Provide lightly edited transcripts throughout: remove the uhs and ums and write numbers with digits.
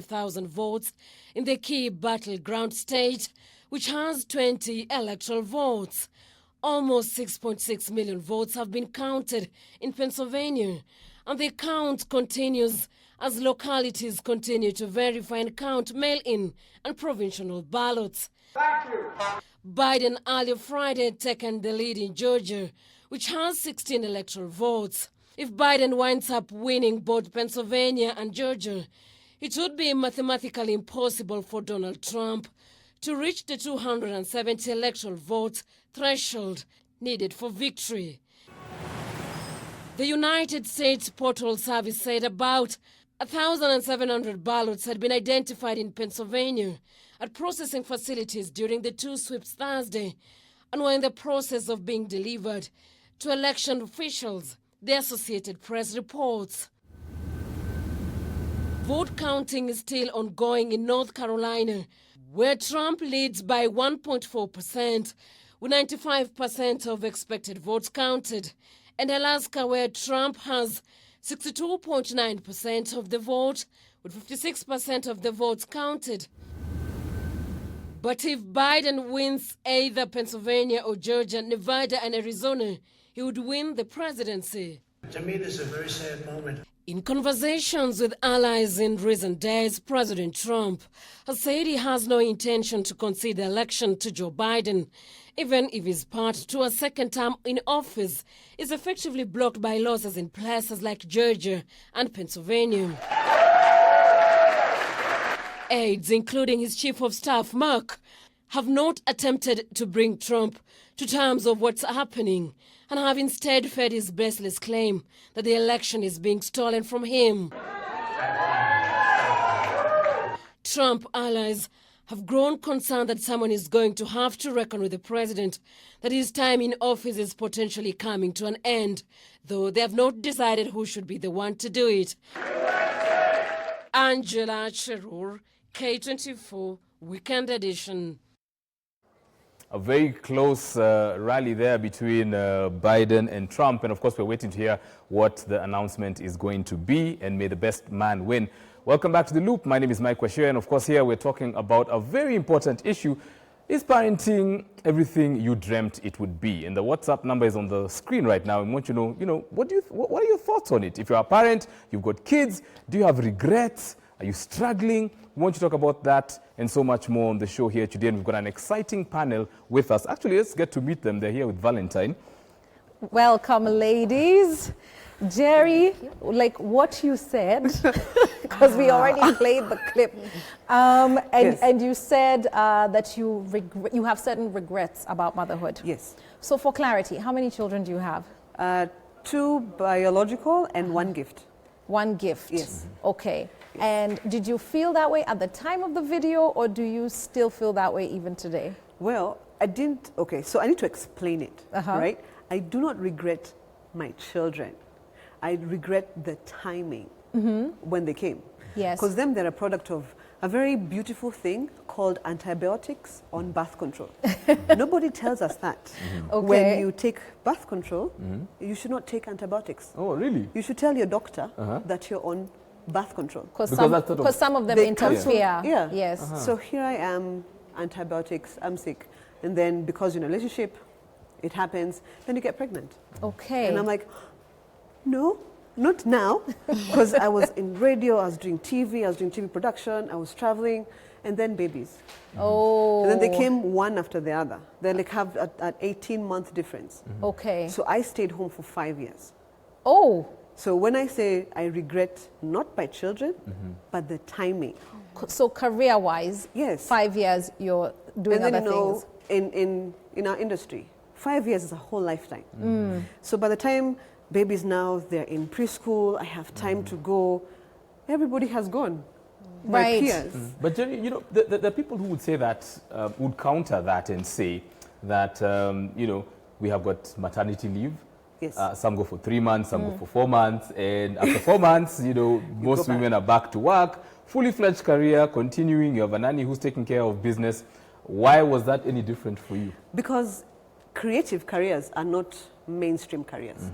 1,000 votes in the key battleground state, which has 20 electoral votes. Almost 6.6 million votes have been counted in Pennsylvania, and the count continues as localities continue to verify and count mail-in and provincial ballots. Thank you. Biden earlier Friday had taken the lead in Georgia, which has 16 electoral votes. If Biden winds up winning both Pennsylvania and Georgia, it would be mathematically impossible for Donald Trump to reach the 270 electoral votes threshold needed for victory. The United States Postal Service said about 1,700 ballots had been identified in Pennsylvania at processing facilities during the two sweeps Thursday and were in the process of being delivered to election officials, the Associated Press reports. Vote counting is still ongoing in North Carolina, where Trump leads by 1.4%, with 95% of expected votes counted, and Alaska, where Trump has 62.9% of the vote, with 56% of the votes counted. But if Biden wins either Pennsylvania or Georgia, Nevada and Arizona, he would win the presidency. To me, this is a very sad moment. In conversations with allies in recent days, President Trump has said he has no intention to concede the election to Joe Biden, even if his path to a second term in office is effectively blocked by losses in places like Georgia and Pennsylvania. Aides, including his chief of staff, Mark, have not attempted to bring Trump to terms of what's happening and have instead fed his baseless claim that the election is being stolen from him. Trump allies have grown concerned that someone is going to have to reckon with the president, that his time in office is potentially coming to an end, though they have not decided who should be the one to do it. Angela Cherur, K24, Weekend Edition. A very close rally there between Biden and Trump. And of course, we're waiting to hear what the announcement is going to be. And may the best man win. Welcome back to The Loop. My name is Mike Washir. And of course, here we're talking about a very important issue. Is parenting everything you dreamt it would be? And the WhatsApp number is on the screen right now. And we want to know, what are your thoughts on it? If you're a parent, you've got kids, do you have regrets? Are you struggling? We want to talk about that and so much more on the show here today. And we've got an exciting panel with us. Actually, let's get to meet them. They're here with Valentine. Welcome, ladies. Jerry, like what you said, because we already played the clip, and you said that you have certain regrets about motherhood. Yes. So for clarity, how many children do you have? 2 biological and 1 gift. 1 gift? Yes. Okay. And did you feel that way at the time of the video, or do you still feel that way even today? Well, I didn't. Okay, so I need to explain it, right? I do not regret my children. I regret the timing when they came. Yes. Because then they're a product of a very beautiful thing called antibiotics on birth control. Nobody tells us that. Okay. When you take birth control, you should not take antibiotics. Oh, really? You should tell your doctor that you're on birth control. Because some of them interfere. Yeah. Yes. So here I am, antibiotics, I'm sick. And then because you're in a relationship, it happens, then you get pregnant. Okay. And I'm like, no, not now. Because I was in radio, I was doing TV production, I was traveling, and then babies. Oh. And then they came one after the other. They like have an 18-month difference. Okay. So I stayed home for 5 years. Oh. So when I say I regret not my children, but the timing. So career-wise, Yes. 5 years you're doing And other then, things. in our industry, 5 years is a whole lifetime. So by the time babies now, they're in preschool, I have time to go, everybody has gone. My Right. peers. But Jerry, the are people who would say that, would counter that and say that, we have got maternity leave. Yes. Some go for 3 months, some go for 4 months. And after 4 months, most women are back to work, fully fledged career, continuing. You have a nanny who's taking care of business. Why was that any different for you? Because creative careers are not mainstream careers.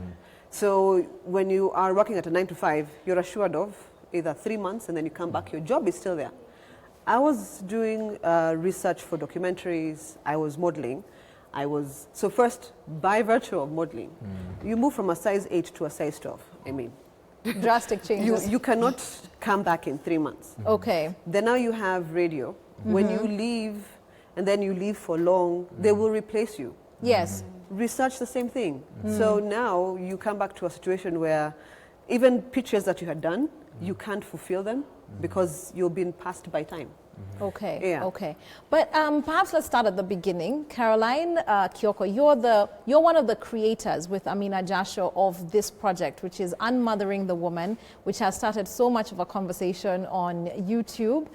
So when you are working at a 9 to 5, you're assured of either 3 months and then you come back, your job is still there. I was doing research for documentaries, I was modeling. So first, by virtue of modeling, you move from a size 8 to a size 12. I mean, Drastic changes. you cannot come back in 3 months. Okay. Then now you have radio. When you leave and then you leave for long, they will replace you. Yes. Research the same thing. So now you come back to a situation where even pictures that you had done, you can't fulfill them because you've been passed by time. Okay. Yeah. Okay. But perhaps let's start at the beginning. Caroline Kioko, you're one of the creators with Amina Jasho of this project, which is Unmothering the Woman, which has started so much of a conversation on YouTube.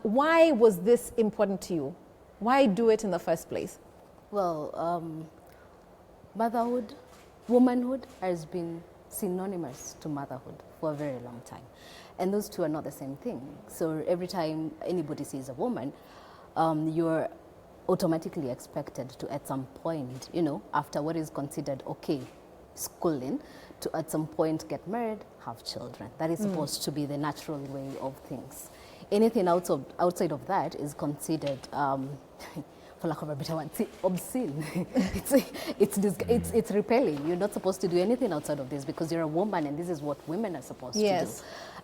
Why was this important to you? Why do it in the first place? Well, motherhood, womanhood has been synonymous to motherhood for a very long time. And those two are not the same thing. So every time anybody sees a woman, you're automatically expected to, at some point, you know, after what is considered okay, schooling, to at some point get married, have children. That is supposed to be the natural way of things. Anything outside of that is considered, for lack of a better word, obscene. It's repelling. You're not supposed to do anything outside of this because you're a woman and this is what women are supposed to do.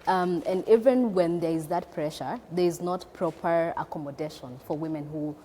And even when there is that pressure, there is not proper accommodation for women who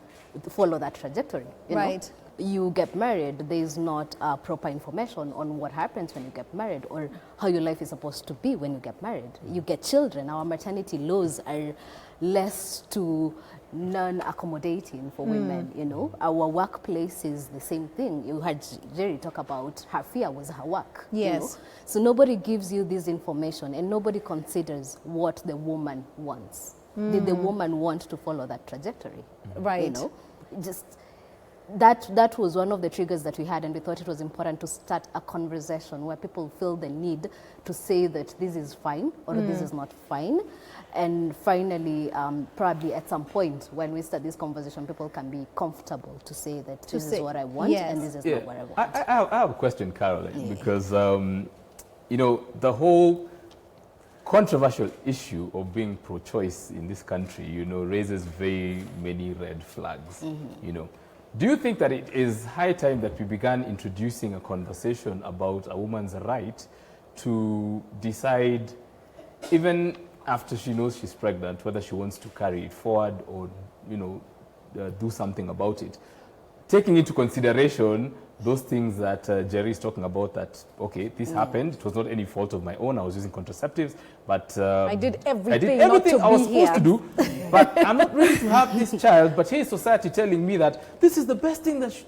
follow that trajectory. You know? You get married, there is not proper information on what happens when you get married or how your life is supposed to be when you get married. You get children. Our maternity laws are less to non-accommodating for women, you know. Our workplace is the same thing. You heard Jerry talk about her fear was her work. Yes. You know? So nobody gives you this information and nobody considers what the woman wants. Did the woman want to follow that trajectory? Right. You know, just that was one of the triggers that we had, and we thought it was important to start a conversation where people feel the need to say that this is fine or this is not fine. And finally, probably at some point when we start this conversation, people can be comfortable to say that this is what I want and this is not what I want. I have a question, Caroline, because, you know, the whole controversial issue of being pro-choice in this country, you know, raises very many red flags, you know. Do you think that it is high time that we began introducing a conversation about a woman's right to decide, even after she knows she's pregnant, whether she wants to carry it forward or, you know, do something about it? Taking into consideration those things that Jerry is talking about, that, okay, this happened, it was not any fault of my own, I was using contraceptives, but I did everything I was supposed to do, but I'm not ready to have this child, but here's society telling me that this is the best thing that is,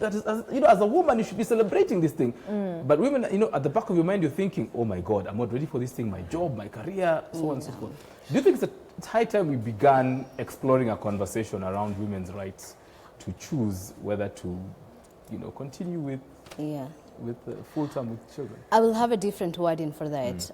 you know, as a woman, you should be celebrating this thing. But women, you know, at the back of your mind, you're thinking, oh my God, I'm not ready for this thing, my job, my career, so on and so forth. Do you think it's high time we began exploring a conversation around women's rights to choose whether to, you know, continue with full-time with children? I will have a different wording for that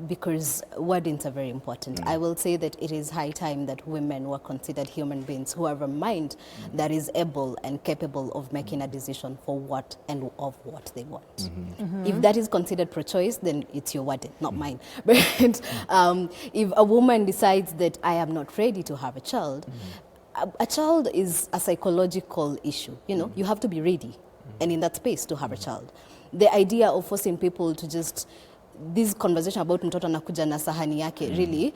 because wordings are very important. I will say that it is high time that women were considered human beings who have a mind that is able and capable of making a decision for what and of what they want. If that is considered pro-choice, then it's your wording, not mine. But if a woman decides that I am not ready to have a child, a child is a psychological issue. You know, you have to be ready and in that space to have a child. The idea of forcing people to just, this conversation about mtoto anakuja na sahani yake, really,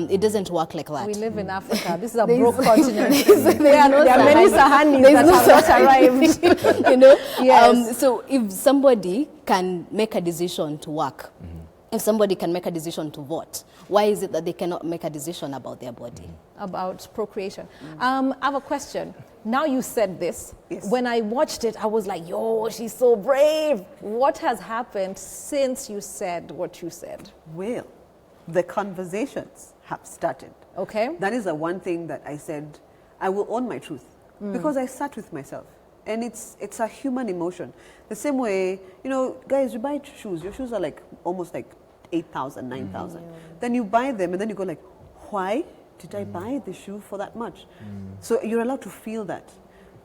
it doesn't work like that. We live in Africa. This is a broke continent. There are many sahanis that have not arrived. You know? Yes. So if somebody can make a decision to work, if somebody can make a decision to vote, why is it that they cannot make a decision about their body? About procreation. I have a question. Now you said this. Yes. When I watched it, I was like, yo, she's so brave. What has happened since you said what you said? Well, the conversations have started. Okay. That is the one thing that I said, I will own my truth. Because I sat with myself. And it's a human emotion. The same way, you know, guys, you buy shoes. Your shoes are like almost like 8,000, 9,000. Then you buy them and then you go like, why did I buy the shoe for that much? So you're allowed to feel that.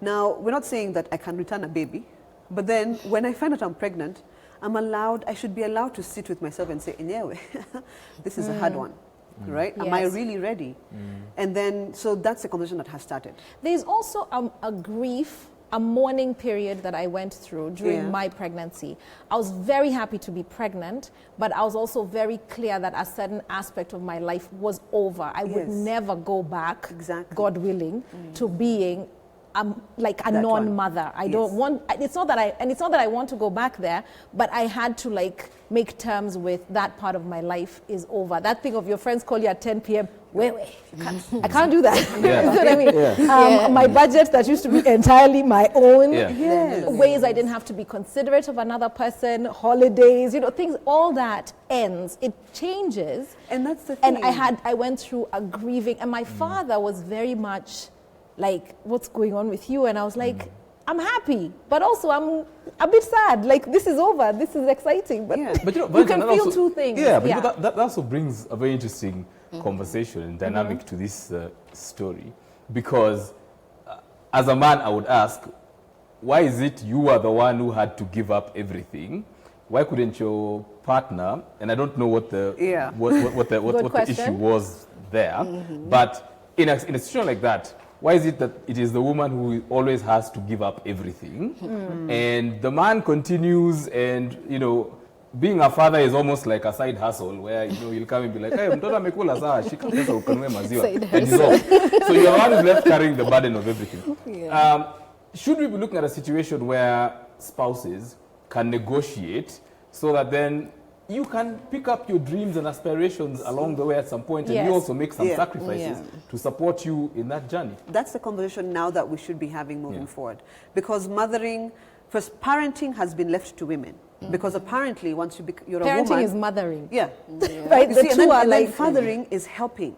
Now, we're not saying that I can return a baby, but then when I find out I'm pregnant, I should be allowed to sit with myself and say, "Anyway, this is a hard one, right? Am I Yes. really ready?" And then, so that's the conversation that has started. There's also a grief, a mourning period that I went through during Yeah. my pregnancy. I was very happy to be pregnant, but I was also very clear that a certain aspect of my life was over. I would Yes. never go back, Exactly. God willing, to being like a That one. non-mother. I Yes. don't want, it's not that I want to go back there, but I had to like make terms with that part of my life is over. That thing of your friends call you at 10 p.m. Wait, I can't do that. Yeah. You know what I mean? Yeah. My budget that used to be entirely my own. Yeah. Yes. Ways I didn't have to be considerate of another person, holidays, things, all that ends. It changes. And that's the thing. And I went through a grieving, and my father was very much like, what's going on with you? And I was like, I'm happy, but also I'm a bit sad. Like, this is over. This is exciting. But, Yeah. But you Valentin, can that feel also- two things. Yeah, but that also brings a very interesting conversation and dynamic to this story. Because as a man, I would ask, why is it you are the one who had to give up everything? Why couldn't your partner, and I don't know what the, Yeah. Good what the question. issue was there, but in a situation like that, why is it that it is the woman who always has to give up everything, and the man continues, and being a father is almost like a side hustle where you'll come and be like, hey, mtoto amekula saa, shika pesa ukanunue maziwa, and he's off. So you're the one who's left carrying the burden of everything. Should we be looking at a situation where spouses can negotiate so that then you can pick up your dreams and aspirations along the way at some point, and Yes. you also make some Yeah. sacrifices to support you in that journey? That's the conversation now that we should be having moving forward. Because first parenting has been left to women. Because apparently once you're a woman. Parenting is mothering. Yeah. Right? You The see, two are and then like, fathering is helping.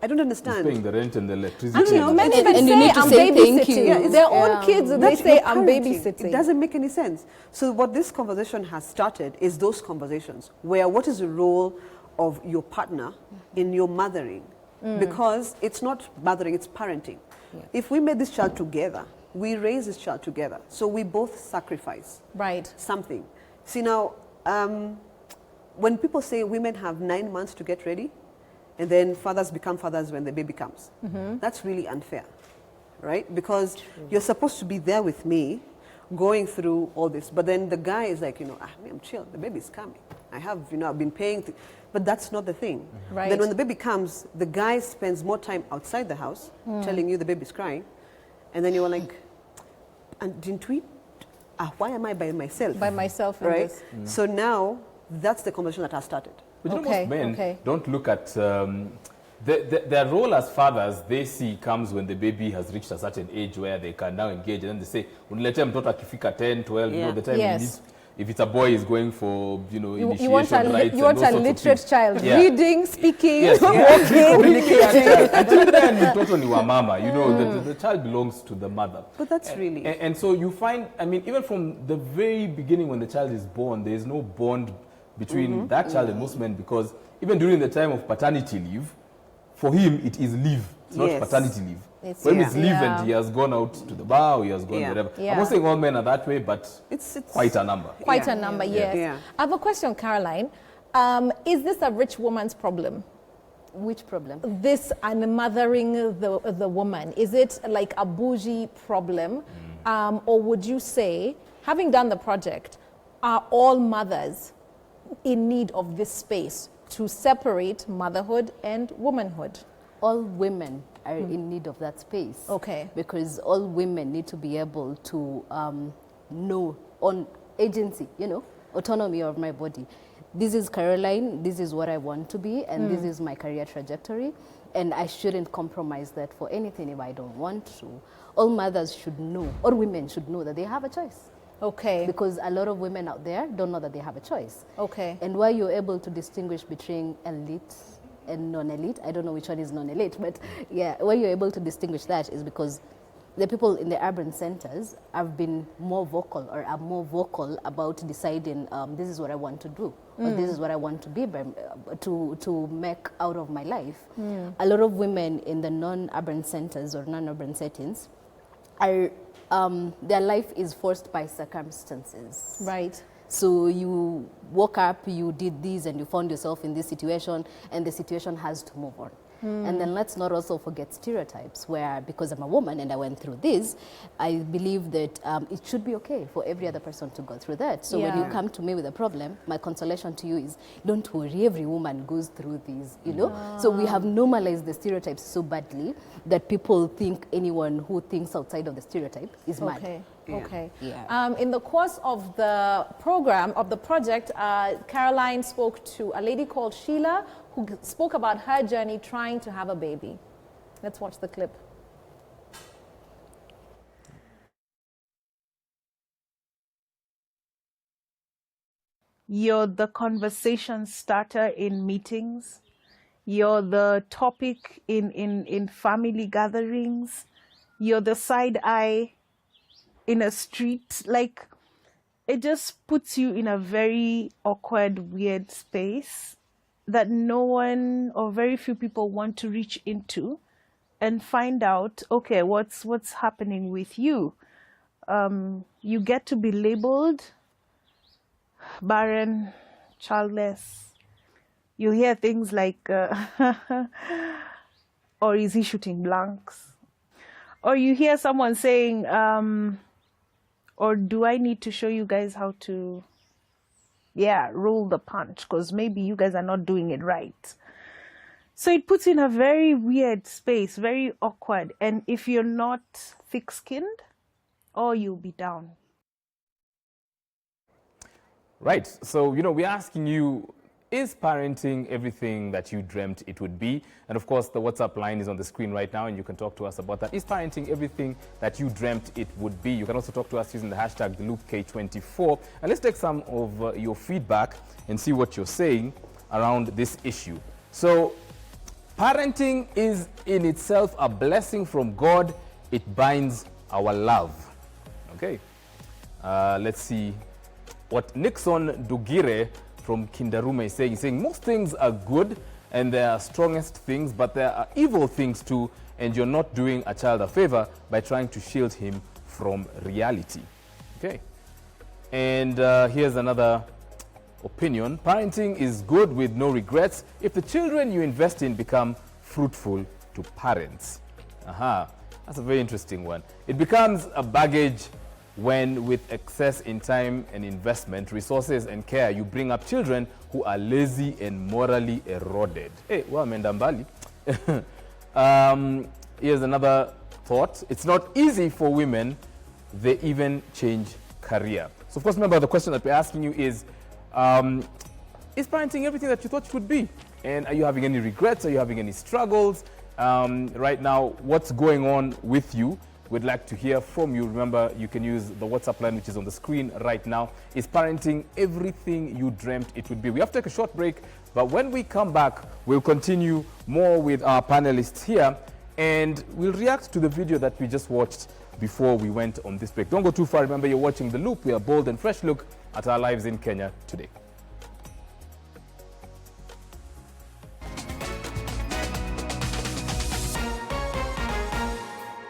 I don't He's understand. paying the rent and the electricity. I don't know, and- men And- even and you say need to I'm say thank you. babysitting. Yeah, it's- Their own kids, they That's say your I'm parenting. babysitting. It doesn't make any sense. So what this conversation has started is those conversations where what is the role of your partner in your mothering? Because it's not mothering, it's parenting. If we made this child together, we raise this child together. So we both sacrifice Right. something. See now, when people say women have 9 months to get ready, and then fathers become fathers when the baby comes, that's really unfair, right? Because you're supposed to be there with me, going through all this, but then the guy is like, I'm chill, the baby's coming. I have, I've been paying, but that's not the thing. Right. Then when the baby comes, the guy spends more time outside the house, telling you the baby's crying, and then you're like, and didn't we? Why am I by myself? By myself in Right? this. So now, that's the conversation that has started. But Okay, most men okay. don't look at their role as fathers. They see comes when the baby has reached a certain age where they can now engage, and then they say, "Unilete mtoto akifika 10, 12, Yeah. the time Yes. he needs." If it's a boy, he's going for You initiation want a, rites you want and a those sorts of literate things. child, Yeah. reading, speaking, Yes, walking. communicating. Until then, mtoto ni wa mama. The child belongs to the mother. But that's really... And so you find, even from the very beginning when the child is born, there is no bond between that child and most men, because even during the time of paternity leave, for him it is leave. It's not Yes. paternity leave. It's- For him it's Yeah. leave Yeah. and he has gone out to the bar, or he has gone Yeah. wherever. Yeah. I'm not saying all men are that way, but It's quite a number. Quite Yeah. a number, yes. Yeah. I have a question, Caroline. Is this a rich woman's problem? Which problem? This and mothering the woman, is it like a bougie problem? Or would you say, having done the project, are all mothers in need of this space to separate motherhood and womanhood? All women are in need of that space. Okay. Because all women need to be able to know on agency, autonomy of my body. This is Caroline, this is what I want to be, and this is my career trajectory, and I shouldn't compromise that for anything if I don't want to. All mothers should know, or women should know that they have a choice. Okay. Because a lot of women out there don't know that they have a choice. Okay. And why you're able to distinguish between elite and non-elite, I don't know which one is non-elite, but yeah, why you're able to distinguish that is because the people in the urban centers have been more vocal, or are more vocal about deciding this is what I want to do, or this is what I want to be, to make out of my life. A lot of women in the non-urban centers or non-urban settings are, their life is forced by circumstances. Right. So you woke up, you did this, and you found yourself in this situation, and the situation has to move on. And then let's not also forget stereotypes, where because I'm a woman and I went through this, I believe that it should be okay for every other person to go through that. So when you come to me with a problem, my consolation to you is, don't worry, every woman goes through these, you know? So we have normalized the stereotypes so badly that people think anyone who thinks outside of the stereotype is mad. Okay. Okay. Yeah. In the course of the program, of the project, Caroline spoke to a lady called Sheila who spoke about her journey trying to have a baby. Let's watch the clip. You're the conversation starter in meetings. You're the topic in family gatherings. You're the side eye in a street. Like, it just puts you in a very awkward, weird space that no one or very few people want to reach into and find out, okay, what's happening with you. You get to be labeled barren, childless. You hear things like, or is he shooting blanks? Or you hear someone saying, or do I need to show you guys how to, roll the punch, because maybe you guys are not doing it right. So it puts you in a very weird space, very awkward. And if you're not thick-skinned, you'll be down. Right. So, we're asking you, is parenting everything that you dreamt it would be? And of course, the WhatsApp line is on the screen right now, and you can talk to us about that. Is parenting everything that you dreamt it would be? You can also talk to us using the hashtag TheLoopK24. And let's take some of your feedback and see what you're saying around this issue. So, parenting is in itself a blessing from God. It binds our love. Okay. Let's see what Nixon Dugire from Kindarume is saying. He's saying most things are good and there are strongest things, but there are evil things too, and you're not doing a child a favor by trying to shield him from reality. Okay. And here's another opinion. Parenting is good with no regrets if the children you invest in become fruitful to parents. That's a very interesting one. It becomes a baggage when, with excess in time and investment, resources and care, you bring up children who are lazy and morally eroded. Hey, well, Mendambali. Here's another thought. It's not easy for women. They even change career. So, of course, remember the question that we're asking you is parenting everything that you thought it would be? And are you having any regrets? Are you having any struggles? Right now, what's going on with you? We'd like to hear from you. Remember, you can use the WhatsApp line, which is on the screen right now. Is parenting everything you dreamt it would be? We have to take a short break, but when we come back, we'll continue more with our panelists here, and we'll react to the video that we just watched before we went on this break. Don't go too far. Remember, you're watching The Loop. We are bold and fresh look at our lives in Kenya today.